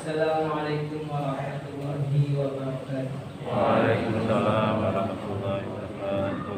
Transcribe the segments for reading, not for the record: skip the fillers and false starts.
Assalamualaikum warahmatullahi wabarakatuh. Waalaikumsalam warahmatullahi wabarakatuh.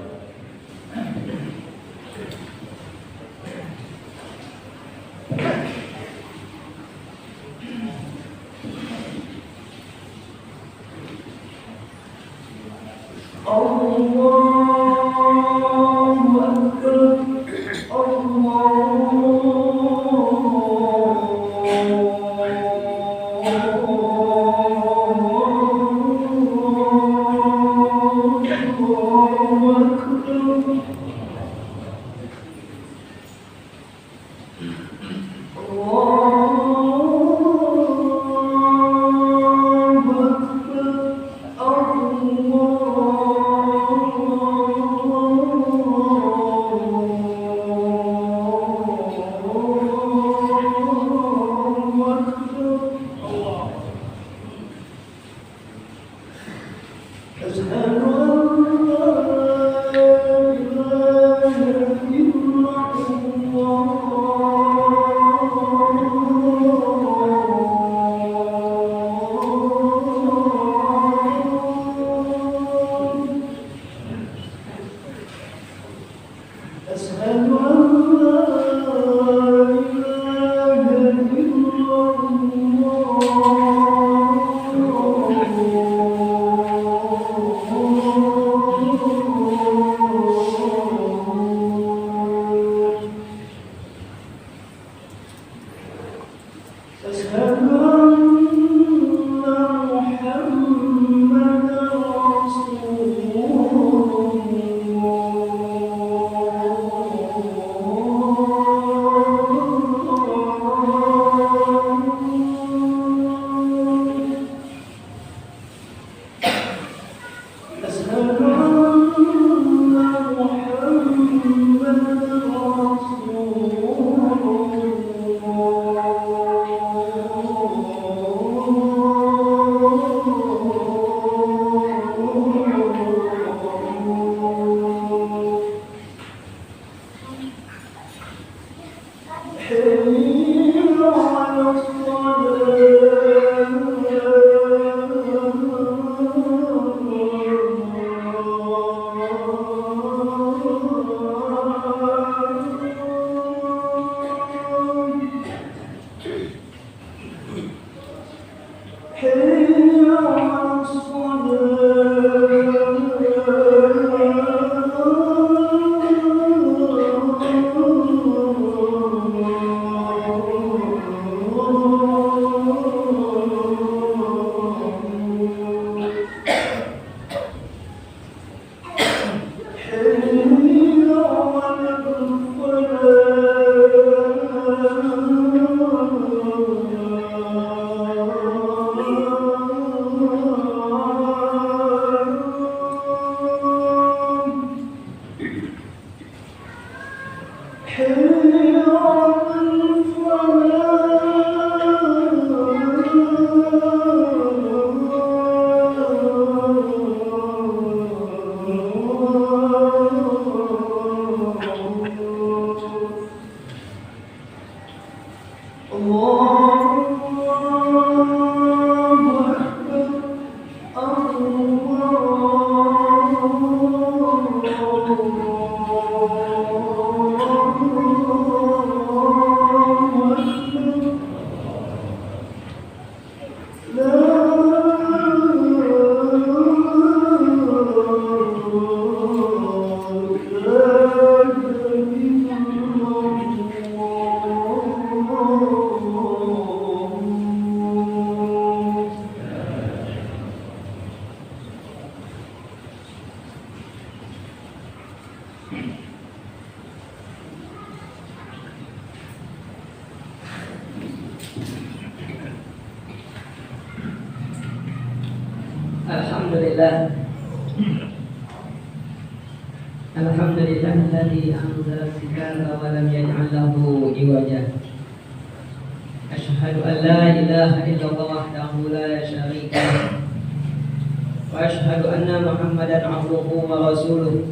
Alhamdulillahilladzi anzala al-kitaba wa lam yaj'al lahu iwaja. Asyhadu an la ilaha illallah wahdahu la syarika lah. Wa asyhadu anna Muhammadan 'abduhu wa rasuluh.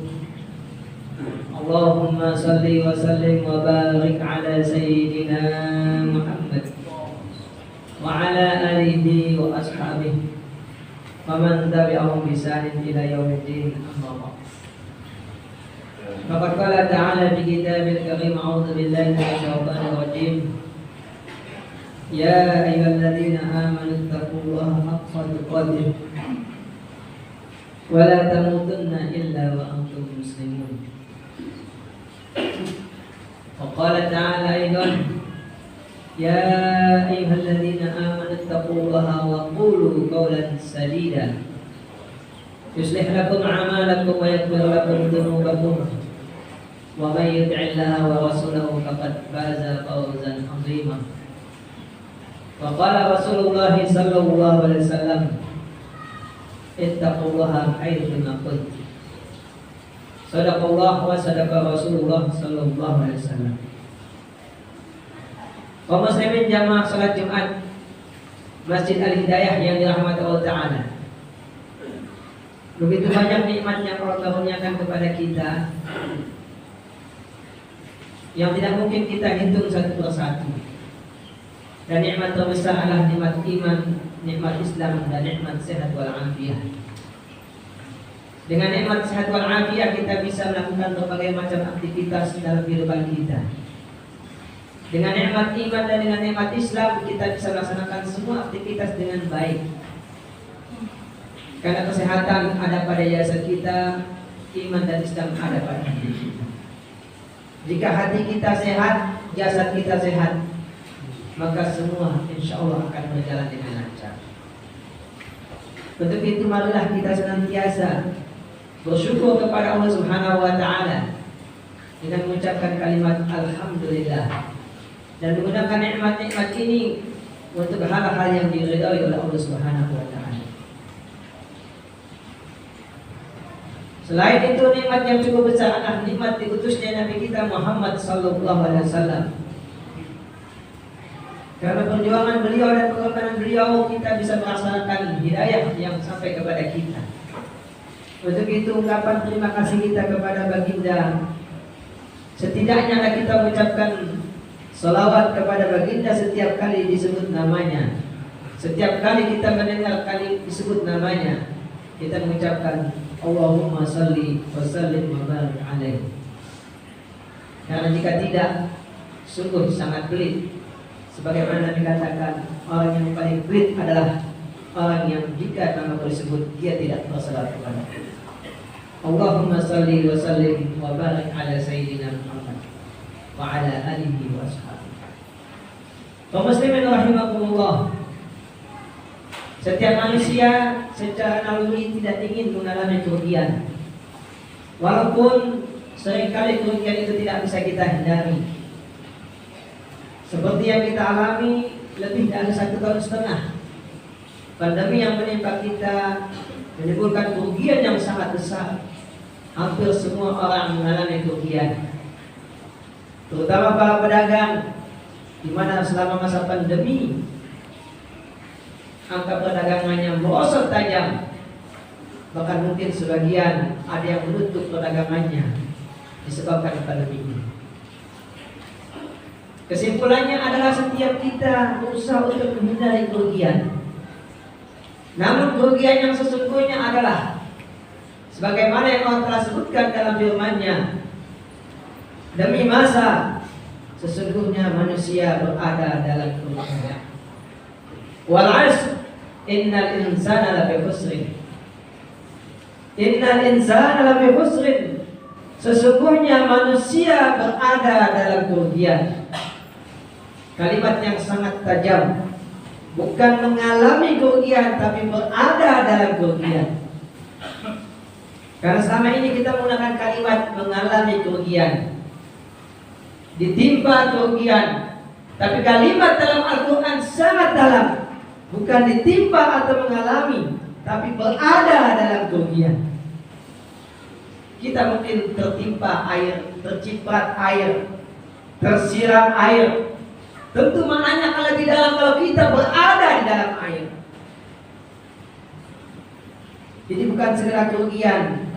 Allahumma salli wa sallim wa barik ala sayyidina Muhammad وعلى آله وأصحابه ومن تبعهم بإحسان إلى يوم الدين أما بعد. فقد قال تعالى في كتابه الكريم أعوذ بالله من الشيطان الرجيم يا أيها الذين آمنوا اتقوا الله حق تقاته ولا تموتن إلا وأنتم مسلمون. وقال تعالى أيضا يا أيها الذين آمنوا اتقوا الله وقولوا قولا سديدا يصلح لكم أعمالكم ويغفر لكم ذنوبكم ومن يطع الله ورسوله فقد فاز فوزا عظيما. وقال رسول الله صلى الله عليه وسلم اتقوا الله حيثما كنتم. صدق الله وصدق رسول الله صلى الله عليه وسلم. Kaum muslimin jamaah salat Jumat Masjid Al-Hidayah yang dirahmati Allah Ta'ala, begitu banyak nikmat yang Allah karuniakan kepada kita yang tidak mungkin kita hitung satu persatu. Dan nikmat terbesar adalah nikmat iman, nikmat Islam, dan nikmat sehat wal afiat. Dengan nikmat sehat wal afiat kita bisa melakukan berbagai macam aktivitas dalam kehidupan kita. Dengan nikmat iman dan dengan nikmat Islam kita bisa melaksanakan semua aktivitas dengan baik. Karena kesehatan ada pada jasad kita, iman dan Islam ada pada hati kita. Jika hati kita sehat, jasad kita sehat, maka semua insya Allah akan berjalan dengan lancar. Untuk itu marilah kita senantiasa bersyukur kepada Allah Subhanahu wa Ta'ala dengan mengucapkan kalimat Alhamdulillah dan menggunakan nikmat-nikmat ini untuk hal-hal yang diridhai oleh Allah Subhanahu wa Ta'ala. Selain itu nikmat yang cukup besar adalah nikmat diutusnya Nabi kita Muhammad sallallahu alaihi wasallam. Karena perjuangan beliau dan pengorbanan beliau kita bisa merasakan hidayah yang sampai kepada kita. Untuk itu ungkapan terima kasih kita kepada baginda, setidaknya kita mengucapkan salawat kepada baginda setiap kali disebut namanya. Setiap kali kita mendengar kali disebut namanya, kita mengucapkan Allahumma salli wa sallim wa barik alaihi. Karena jika tidak, sungguh sangat pelit. Sebagaimana dikatakan, orang yang paling pelit adalah orang yang jika nama tersebut dia tidak bersalat kepada Allahumma salli wa sallim wa barik ala sayyidina Muhammad wa ala alihi wa ashabihi. Kaum muslimin rahimakumullah, setiap manusia secara naluri tidak ingin mengalami kerugian. Walaupun seringkali kerugian itu tidak bisa kita hindari. Seperti yang kita alami lebih dari 1,5 tahun. Pandemi yang menimpa kita menimbulkan kerugian yang sangat besar. Hampir semua orang mengalami kerugian, terutama para pedagang, di mana selama masa pandemi angka perdagangannya merosot tajam. Bahkan mungkin sebagian ada yang menutup perdagangannya disebabkan pandemi ini. Kesimpulannya adalah setiap kita berusaha untuk menghindari kerugian. Namun kerugian yang sesungguhnya adalah sebagaimana yang Allah telah sebutkan dalam firman-Nya, demi masa sesungguhnya manusia berada dalam kerugian. Wal 'asr innal insana lafi khusrin. Innal insana lafi khusrin. Sesungguhnya manusia berada dalam kerugian. Kalimat yang sangat tajam. Bukan mengalami kerugian, tapi berada dalam kerugian. Karena selama ini kita menggunakan kalimat mengalami kerugian, ditimpa kerugian. Tapi kalimat dalam Al-Quran sangat dalam. Bukan ditimpa atau mengalami, tapi berada dalam kerugian. Kita mungkin tertimpa air, terciprat air, tersiram air. Tentu maknanya kalau di dalam, kalau kita berada di dalam air. Jadi bukan sekedar kerugian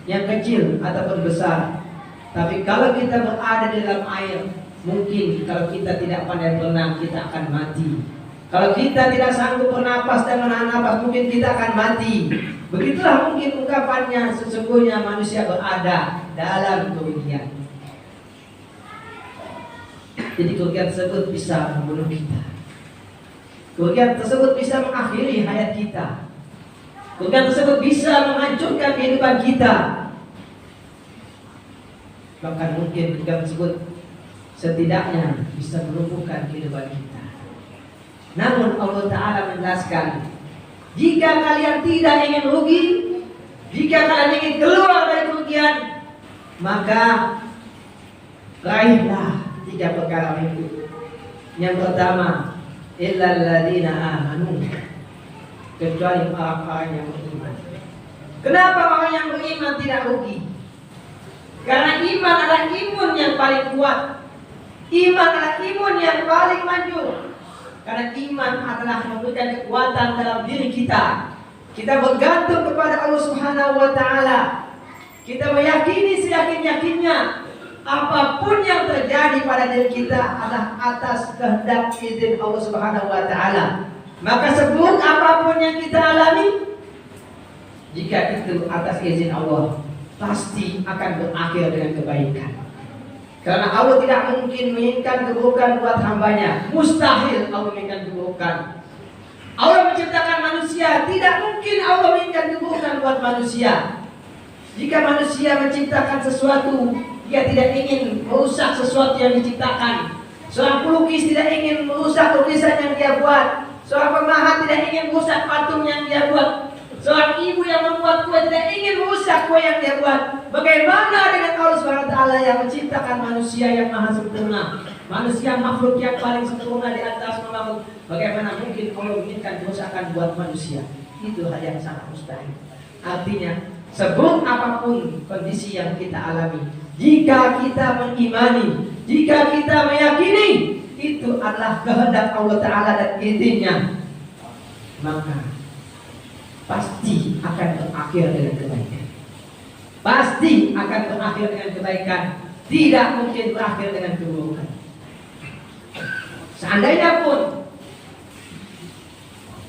yang kecil ataupun besar, tapi kalau kita berada di dalam air, mungkin kalau kita tidak pandai berenang kita akan mati. Kalau kita tidak sanggup bernapas dan menahan napas, mungkin kita akan mati. Begitulah mungkin ungkapannya, sesungguhnya manusia berada dalam kerugian. Jadi kerugian tersebut bisa membunuh kita. Kerugian tersebut bisa mengakhiri hayat kita. Kerugian tersebut bisa menghancurkan kehidupan kita. Bahkan mungkin kerugian tersebut setidaknya bisa melumpuhkan kehidupan kita. Namun Allah Ta'ala menjelaskan, jika kalian tidak ingin rugi, jika kalian ingin keluar dari kerugian, maka raihlah 3 perkara itu. Yang pertama, illal ladzina amanu, kecuali orang-orang yang beriman. Kenapa orang yang beriman tidak rugi? Karena iman adalah imun yang paling kuat. Iman adalah imun yang paling manjur. Karena iman adalah memberikan kekuatan dalam diri kita. Kita bergantung kepada Allah Subhanahu wa Ta'ala. Kita meyakini seyakin-yakinnya apapun yang terjadi pada diri kita adalah atas kehendak izin Allah Subhanahu wa Ta'ala. Maka seburuk apapun yang kita alami, jika itu atas izin Allah, pasti akan berakhir dengan kebaikan. Karena Allah tidak mungkin menginginkan keburukan buat hambanya. Mustahil Allah menginginkan keburukan. Allah menciptakan manusia, tidak mungkin Allah menginginkan keburukan buat manusia. Jika manusia menciptakan sesuatu, dia tidak ingin merusak sesuatu yang diciptakan. Seorang pelukis tidak ingin merusak lukisan yang dia buat. Seorang pemahat tidak ingin merusak patung yang dia buat. Seorang ibu yang membuat kue tidak ingin merusak kue yang dia buat. Bagaimana dengan Allah SWT yang menciptakan manusia yang maha sempurna, manusia makhluk yang paling sempurna di atas makhluk? Bagaimana mungkin Allah menginginkan kerusakan buat manusia? Itu hal yang sangat mustahil. Artinya, seburuk apapun kondisi yang kita alami, jika kita mengimani, jika kita meyakini itu adalah kehendak Allah Ta'ala dan izinnya, maka pasti akan berakhir dengan kebaikan. Pasti akan berakhir dengan kebaikan. Tidak mungkin berakhir dengan keburukan. Seandainya pun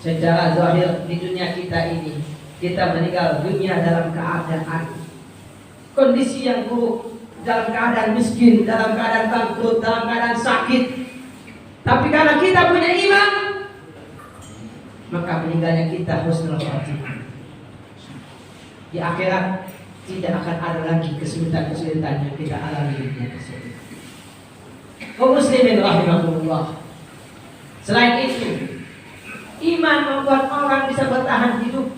secara zahir di dunia kita ini, kita meninggal dunia dalam keadaan kondisi yang buruk, dalam keadaan miskin, dalam keadaan bangkrut, dalam keadaan sakit. Tapi karena kita punya iman, maka meninggalnya kita husnul khatimah. Di akhirat tidak akan ada lagi kesulitan-kesulitan yang kita alami di dunia tersebut. Kaum muslimin rahimahullah. Selain itu, iman membuat orang bisa bertahan hidup.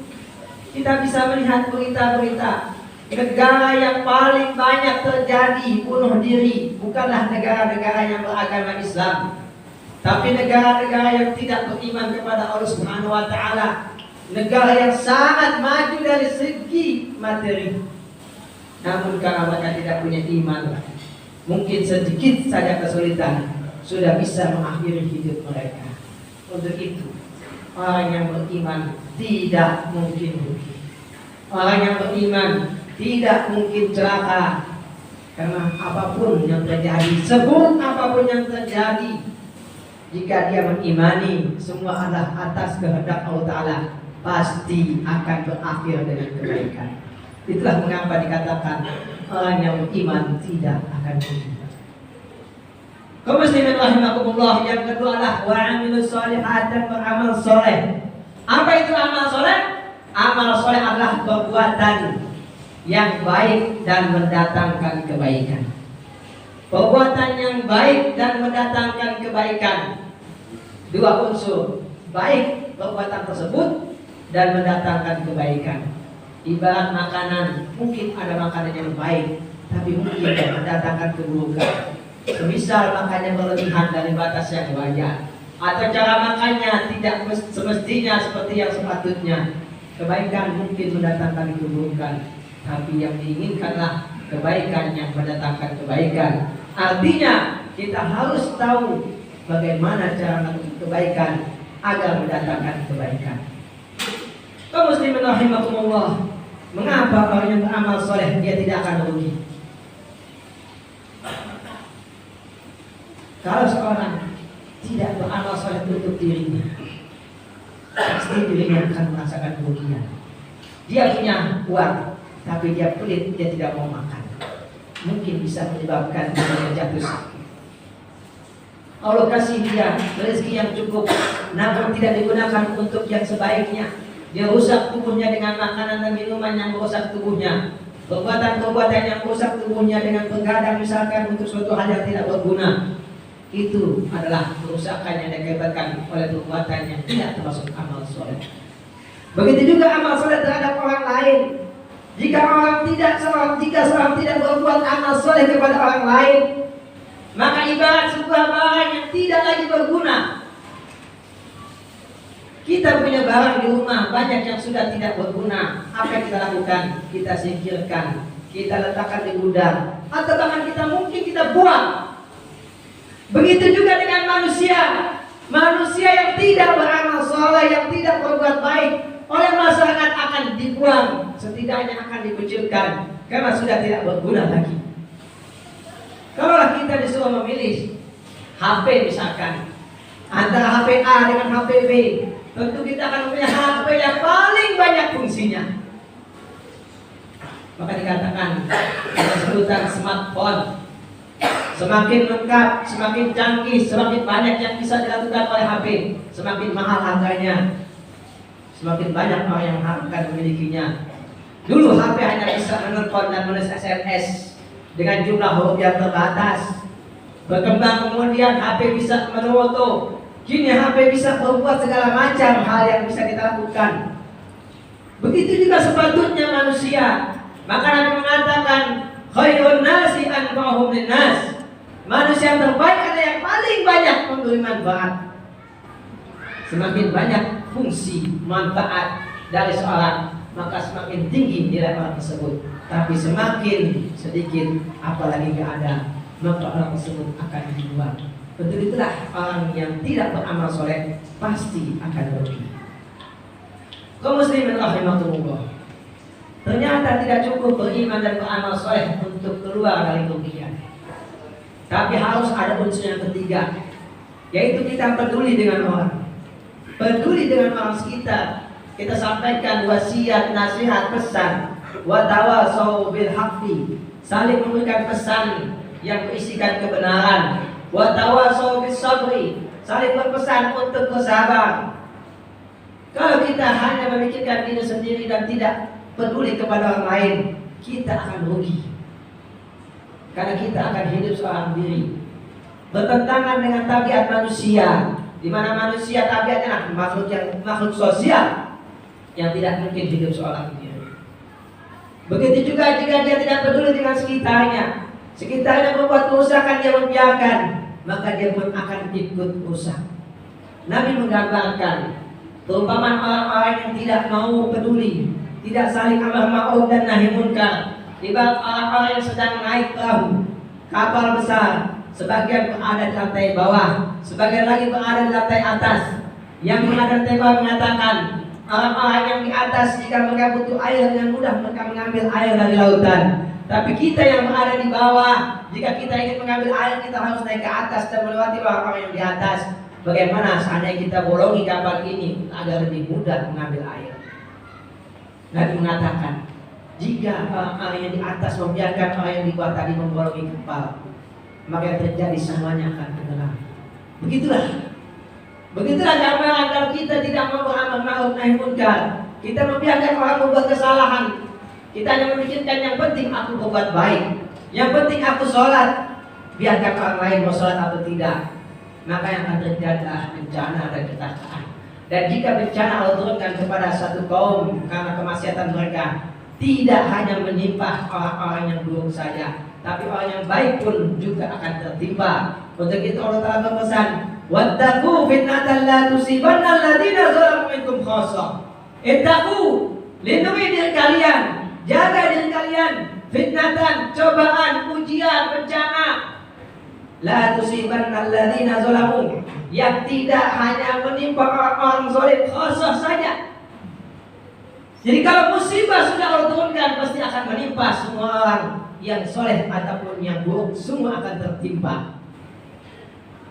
Kita bisa melihat berita-berita negara yang paling banyak terjadi bunuh diri bukanlah negara-negara yang beragama Islam, tapi negara-negara yang tidak beriman kepada Allah Subhanahu wa Ta'ala, negara yang sangat maju dari segi materi. Namun karena mereka tidak punya iman, mungkin sedikit saja kesulitan sudah bisa mengakhiri hidup mereka. Untuk itu, orang yang beriman tidak mungkin rugi. Orang yang beriman tidak mungkin celaka. Karena apapun yang terjadi, seburuk apapun yang terjadi, jika dia mengimani semua adalah atas kehendak Allah Ta'ala, pasti akan berakhir dengan kebaikan. Itulah mengapa dikatakan orang yang beriman tidak akan rugi. Kaum muslimin rahimakumullah, yang kedua adalah wa'amilus sholihat, dan beramal soleh. Apa itu amal soleh? Amal soleh adalah perbuatan yang baik dan mendatangkan kebaikan. Perbuatan yang baik dan mendatangkan kebaikan. Dua unsur, baik perbuatan tersebut dan mendatangkan kebaikan. Ibarat makanan, mungkin ada makanan yang baik, tapi mungkin mendatangkan keburukan. Semisal makannya berlebihan dari batas yang wajar, atau cara makannya tidak semestinya seperti yang sepatutnya. Kebaikan mungkin mendatangkan keburukan, tapi yang diinginkanlah kebaikan yang mendatangkan kebaikan. Artinya kita harus tahu bagaimana cara melakukan kebaikan agar mendatangkan kebaikan. Kaum muslimin rahimakumullah, mengapa orang yang beramal soleh dia tidak akan rugi? Kalau seorang tidak beramal soleh untuk dirinya, pasti dirinya akan merasakan kerugian. Dia punya uang, tapi dia pelit, dia tidak mau makan. Mungkin bisa menyebabkan dia jatuh sakit. Allah kasih dia rezeki yang cukup, namun tidak digunakan untuk yang sebaiknya. Dia rusak tubuhnya dengan makanan dan minuman yang merusak tubuhnya. Perbuatan-perbuatan yang merusak tubuhnya dengan begadang misalkan untuk suatu hal yang tidak berguna. Itu adalah kerusakan yang diakibatkan oleh perbuatan yang tidak termasuk amal soleh. Begitu juga amal soleh terhadap orang lain. Jika seorang tidak berbuat amal soleh kepada orang lain, maka ibarat sebuah barang yang tidak lagi berguna. Kita punya barang di rumah banyak yang sudah tidak berguna. Apa yang kita lakukan? Kita singkirkan, kita letakkan di gudang, atau bahkan kita buang. Begitu juga dengan manusia. Manusia yang tidak beramal soleh, yang tidak berbuat baik, oleh masyarakat akan dibuang, setidaknya akan dikucilkan karena sudah tidak berguna lagi. Kalau kita disuruh memilih HP misalkan antara HP A dengan HP B, tentu kita akan memilih HP yang paling banyak fungsinya. Maka dikatakan ada sebutan smartphone. Semakin lengkap, semakin canggih, semakin banyak yang bisa dilakukan oleh HP, semakin mahal harganya, semakin banyak orang yang akan memilikinya. Dulu HP hanya bisa menelpon dan menulis SMS dengan jumlah huruf yang terbatas. Berkembang kemudian HP bisa meneroto. Kini HP bisa berbuat segala macam hal yang bisa kita lakukan. Begitu juga sepatutnya manusia. Maka Nabi mengatakan, khairun nasi anfa'uhum linnas. Manusia yang terbaik adalah yang paling banyak memberi manfaat. Semakin banyak fungsi manfaat dari seorang, maka semakin tinggi nilai orang tersebut. Tapi semakin sedikit, apalagi tidak ada, maka orang tersebut akan dibuang. Betul itulah orang yang tidak beramal soleh pasti akan rugi. Kaum muslimin rahimakumullah. Ternyata tidak cukup beriman dan beramal soleh untuk keluar dari kerugian. Tapi harus ada unsur yang ketiga, yaitu kita peduli dengan orang. Peduli dengan orang sekitar. Kita sampaikan wasiat, nasihat, pesan. Wa tawasau bil haqqi. Saling memberikan pesan yang berisikan kebenaran. Wa tawasau bis sabri. Saling berpesan untuk bersabar. Kalau kita hanya memikirkan diri sendiri dan tidak peduli kepada orang lain, kita akan rugi. Karena kita akan hidup seorang diri, bertentangan dengan tabiat manusia, di mana manusia tabiatnya makhluk sosial yang tidak mungkin hidup seorang diri. Begitu juga jika dia tidak peduli dengan sekitarnya membuat kerusakan, dia membiarkan, maka dia pun akan ikut rusak. Nabi menggambarkan perumpamaan orang-orang yang tidak mau peduli, tidak saling amar ma'ruf dan nahi munkar. Ibarat orang-orang yang sedang naik perahu kapal besar, sebagian berada di lantai bawah, sebagian lagi berada di lantai atas. Yang berada di lantai bawah mengatakan, orang-orang yang di atas jika mereka butuh air dengan mudah mereka mengambil air dari lautan. Tapi kita yang berada di bawah, jika kita ingin mengambil air, kita harus naik ke atas dan melewati orang-orang yang di atas. Bagaimana seandainya kita bolongi kapal ini agar lebih mudah mengambil air? Nabi mengatakan, jika orang yang di atas membiarkan orang yang di bawah tadi membolongi kapal, maka yang terjadi semuanya akan tenggelam. Begitulah gambaran kalau kita tidak mau beramal ma'ruf nahi munkar. Kita membiarkan orang membuat kesalahan. Kita hanya memikirkan yang penting aku berbuat baik, yang penting aku sholat. Biarkan orang lain mau sholat atau tidak, maka yang akan terjadi adalah bencana dan kecelakaan. Dan jika bencana Allah turunkan kepada satu kaum karena kemaksiatan mereka, tidak hanya menimpa orang-orang yang buruk saja, tapi orang yang baik pun juga akan tertimpa. Untuk itu Allah Ta'ala berpesan, wattaqu fitnatan la tusibanna alladziina zalamu minkum khassah. Ittaqu, lindungi diri kalian, jaga diri kalian, fitnatan, cobaan, ujian, bencana. La tusibanna alladziina zalamu, yang tidak hanya menimpa orang-orang zalim khassah saja. Jadi kalau musibah sudah Allah turunkan, pasti akan menimpa semua orang, yang soleh ataupun yang buruk, semua akan tertimpa.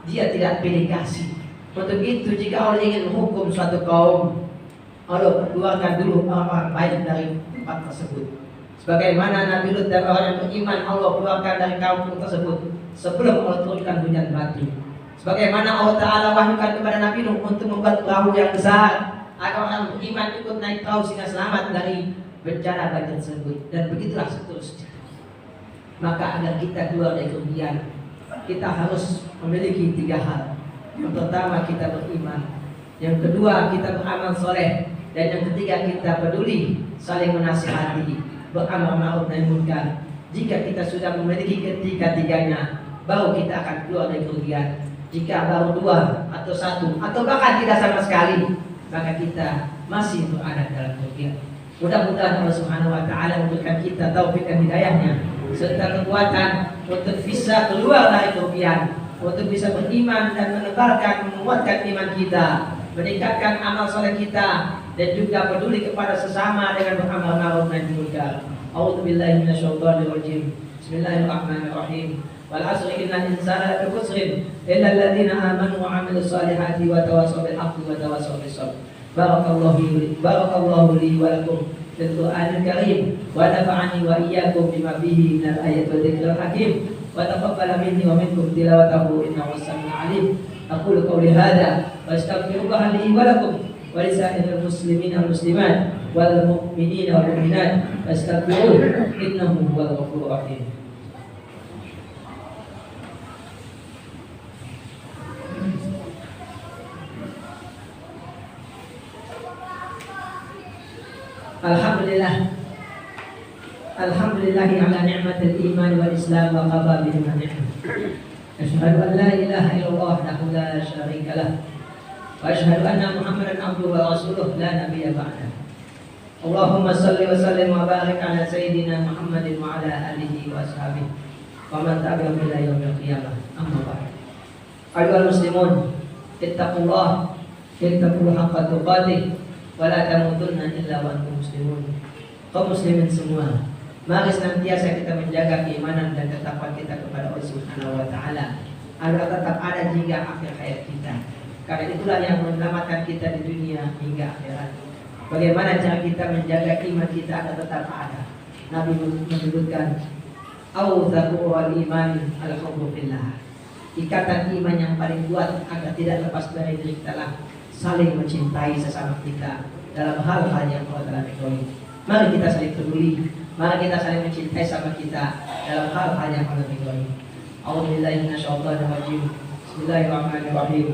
dia tidak pilih kasih. Untuk itu jika Allah ingin menghukum suatu kaum, Allah keluarkan dulu orang-orang baik dari tempat tersebut. Sebagaimana Nabi Lut dan orang yang beriman Allah keluarkan dari kaum tersebut sebelum Allah turunkan hujan batu. Sebagaimana Allah Ta'ala wahyukan kepada Nabi Nuh untuk membuat perahu yang besar agar orang beriman ikut naik perahu sehingga selamat dari bencana banjir tersebut. Dan begitulah seterusnya. Maka agar kita keluar dari kerugian, kita harus memiliki 3 hal. Yang pertama kita beriman, yang kedua kita beramal soleh, dan yang ketiga kita peduli saling menasihati, beramal ma'ruf nahi munkar. Jika kita sudah memiliki ketiga-tiganya, baru kita akan keluar dari kerugian. Jika baru 2 atau 1 atau bahkan tidak sama sekali, maka kita masih berada dalam kerugian. Mudah-mudahan Allah Subhanahu wa Ta'ala memberikan kita taufik dan hidayahnya serta kekuatan untuk bisa keluar dari kerugian, untuk bisa beriman dan menebarkan, menguatkan iman kita, meningkatkan amal soleh kita, dan juga peduli kepada sesama dengan beramal ma'ruf nahi munkar. A'udzubillahi minasyaitonir rajim. Bismillahirrahmanirrahim. Wal 'asri innal insana lafi khusrin illa alladziina aamanu wa 'amilus shalihaati wa tawassaw bil haqqi wa tawassaw bis sabr. Barakallahu li wa lakum fil Qur'anil Karim wa nafa'ani wa iyyakum bima fihi minal ayati wal dzikril hakim wa taqabbala minni wa minkum tilawatahu innahu as-sami'ul 'alim. Aqulu qawli hadza wa astaghfirullaha li wa lakum wa li sa'iril muslimin wal muslimat wal mu'minin wal mu'minat fastaghfiruhu innahu huwal ghafurur rahim. Alhamdulillahi ala ni'matil iman wal islam wa qaba bihi ni'mah. Asyhadu an la ilaha illallah wahdahu la syarika lah. Wa asyhadu anna Muhammadan abduhu wa rasuluh la nabiyya ba'dah. Allahumma shalli wa sallim wa barik ala sayyidina Muhammadin wa ala alihi wa ashabihi wa man tabi'ahum ila yaumil qiyamah. Amma ba'd. Ayyuhal muslimun, ittaqullah haqqa tuqatih wa la tamutunna illa wa antum muslimun. Kaum muslimin semua, mari senantiasa kita menjaga keimanan dan ketakwaan kita kepada Allah Subhanahu wa Ta'ala agar tetap ada hingga akhir hayat kita. Karena itulah yang menyelamatkan kita di dunia hingga akhirat. Bagaimana cara kita menjaga iman kita agar tetap ada? Nabi menyebutkan awzaqul iman al-hubbu fillah. Ikatan iman yang paling kuat agar tidak lepas dari diri kita lah saling mencintai sesama kita dalam hal-hal yang Allah telah ridhoi. Mari kita saling peduli, mari kita saling mencintai sama kita dalam hal-hal yang Allah ridhoi. A'udzubillahi minasyaitonir rajim. Bismillahirrahmanirrahim.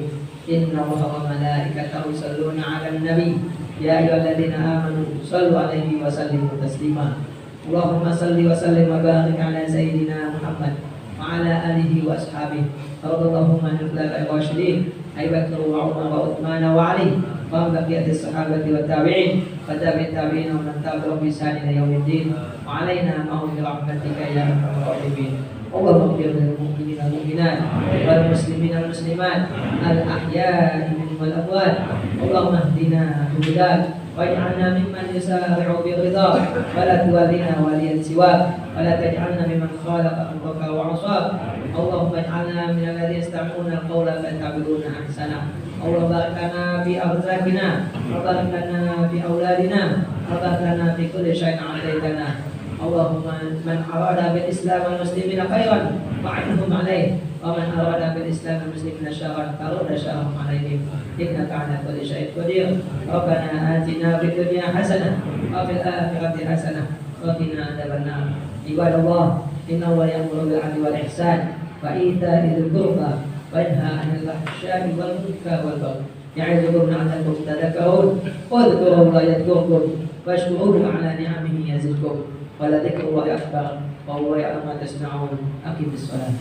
Inna Allaha wa malaikatahu yusholluna 'alan nabi. Ya ayyuhalladzina amanu shallu 'alaihi wa sallimu taslima. Allahumma shalli wa sallim wa barik 'ala sayyidina Muhammad wa 'ala alihi wa ashabihi. Radhiyallahu anhum al-rasyidin Abu Bakr wa Umar wa Uthman wa Ali wa baqiyatis sahabati wa tabi'in wa tabi'in tabi'in wa man tabi'ahum bi ihsan ila yaumiddin wa 'alaina ma'hum bi rahmatika ya arhamar rahimin. Allahumma ighfir lil mu'minina wal mu'minat wal muslimina wal muslimat al ahya'i minhum wal amwat. Allahumma ihdina hudak waj'alna mimman yusari'u bi ridha wa la tuwallina waliyan siwak wa la taj'alna mimman khalaqa amraka wa 'asab. Allahumma ij'alna min alladhina yastami'una al-qawla fayattabi'una ahsana. Allahumma barik lana fi arzaqina wa barik lana fi auladina wa barik lana fi kulli shay'in 'ataitana. Allahumma man arada bil Islam wal muslimina khairan fa'inhum 'alayhi wa man arada bil Islam wal muslimina syarran farudda syarrahum 'alaihim innaka 'ala kulli syai'in qadir. Rabbana atina fid dunya hasanah wa fil akhirati hasanah wa qina adzabannar. Ibadallah, innahu ya'muru bil 'adli wal ihsan wa ita'i dzil qurba wa yanha 'anil fahsya'i wal munkari wal baghi. Ya'idukum la'allakum tadhakkarun. Wadhkurullaha yadhkurkum washkuruhu 'ala ni'amihi yazidkum. Wa la dzikrullahi akbar wa huwa ya'lamu ma tasna'un. Aqimis shalah.